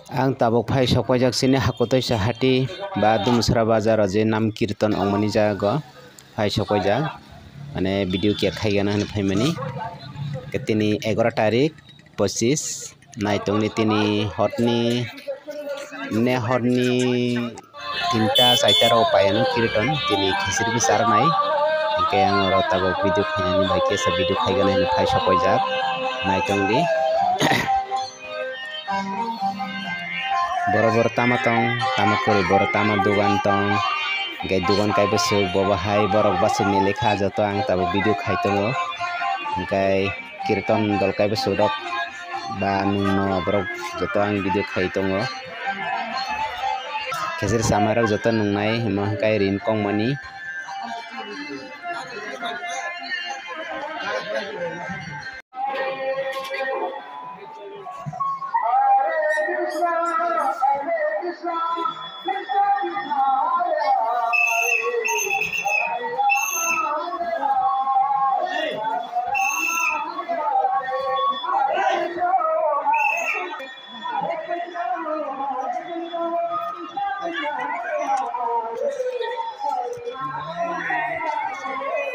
Ang tabok phai sokpajak sini hakotoi sahati ba dumsra bazar je nam kirtan ongmani jago phai sokpajak mane video ke khaigana han phaimani ketini 11 tarik 25 naitongni tini hotni ne horni 3ta 4ta ro payano kirtan tini khisir bi sarnai ke ang ro tabok video khainani bai ke sa video khaigana han phai sokpajak naitongni boro tama tong tama kori boro tama dogan tong gai dogan kai besuk boba hai borok basuk ni lekha joto ang tabo video khai tongo gai kirtan dol kai besuk rok ba nungno borok joto ang video khai tongo kesir samarok joto nungnai himo kai rin kongmani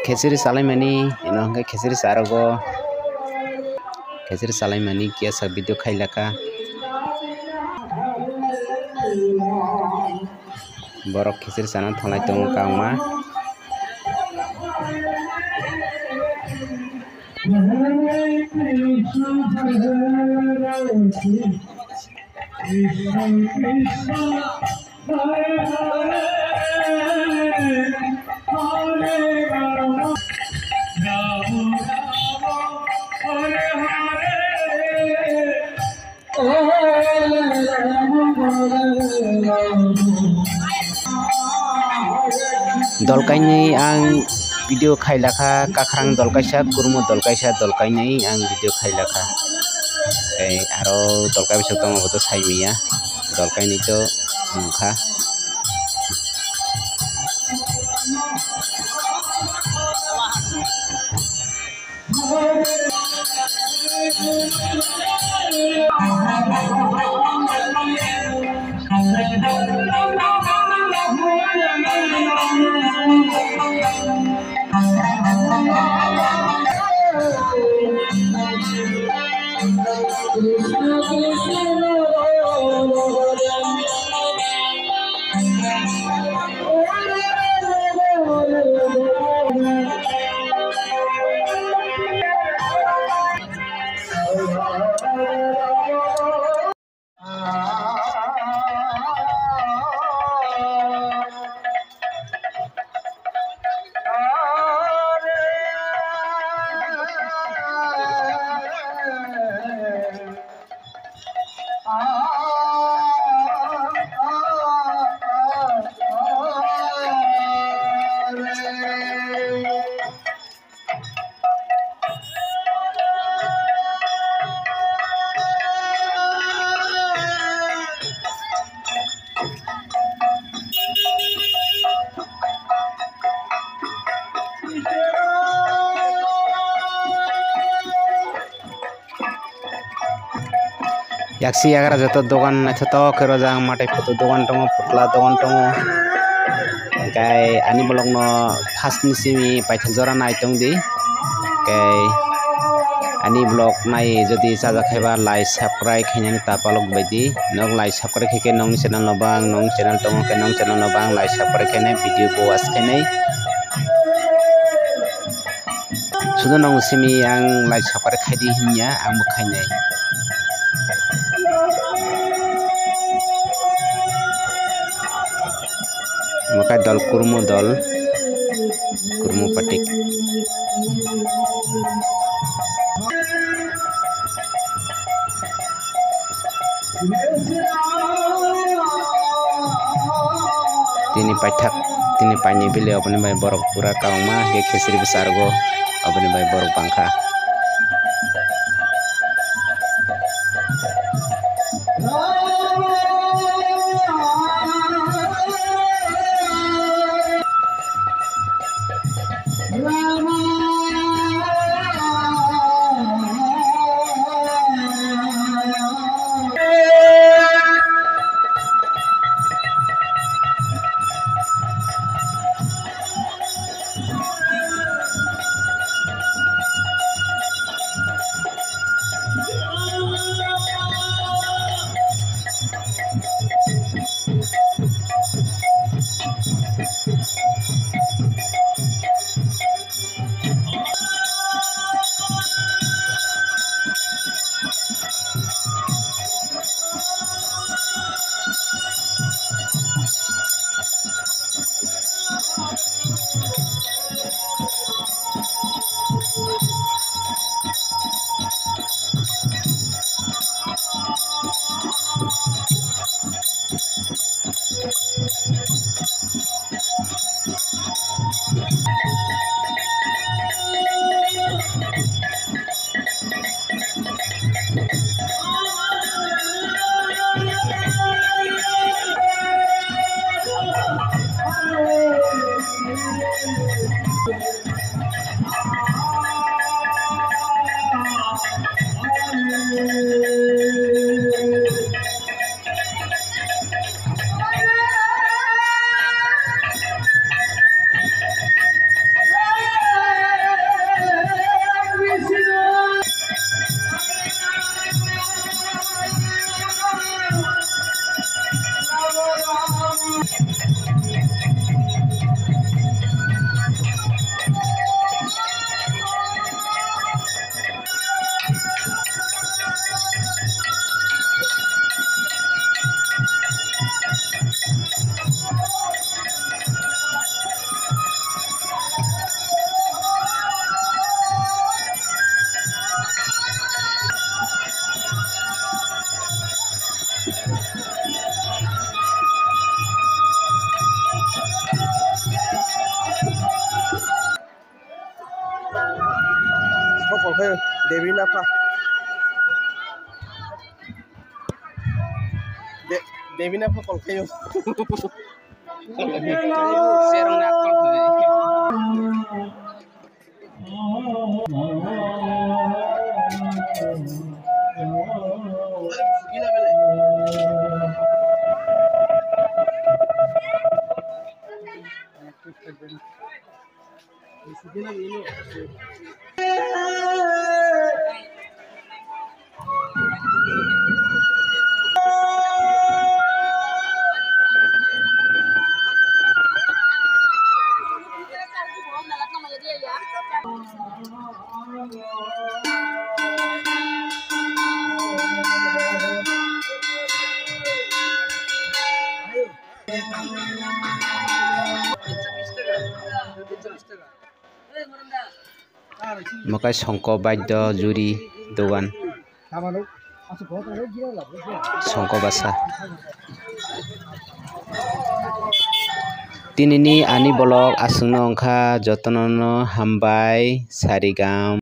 Kesiri salaimani ino hangkai kesiri sarogo kesiri salaimani kia sa video khailaka borok kesiri sana tholai tongo kangma dolkaini ang video khailaka kakrang dolkaisa kurmo dolkaisa dolkaini ang video khailaka aro dolkai bisok tongo boto saimiya dolkaini to mungkha yaksi agar joto dogan naithoto kerojang matai photo dogan tongo putla dogan tongo kai ani bolong no first ni simi paitha jora naitong di kai ani blog nai jodi saja khaiba like subscribe khainani tapalok baidi nog like subscribe khike nong channel no bang nong channel tongo ke nong channel no bang like subscribe khainai video ko watch khainai sudo nong simi ang like subscribe khaidi hinya ang khainai maka dal kurmo patik tini paithak tini pani bile apne bai borok pura kauma ke khesri besar go apne bai borok bangkha Pokoknya Dewi Nafa. Dewi Nafa pokoknya. Serang nak Gila bele. Gila ini. Makai songko baidyo juri dogan songko basa tinini ani bolok asungno ongkha jotono hambai sarigam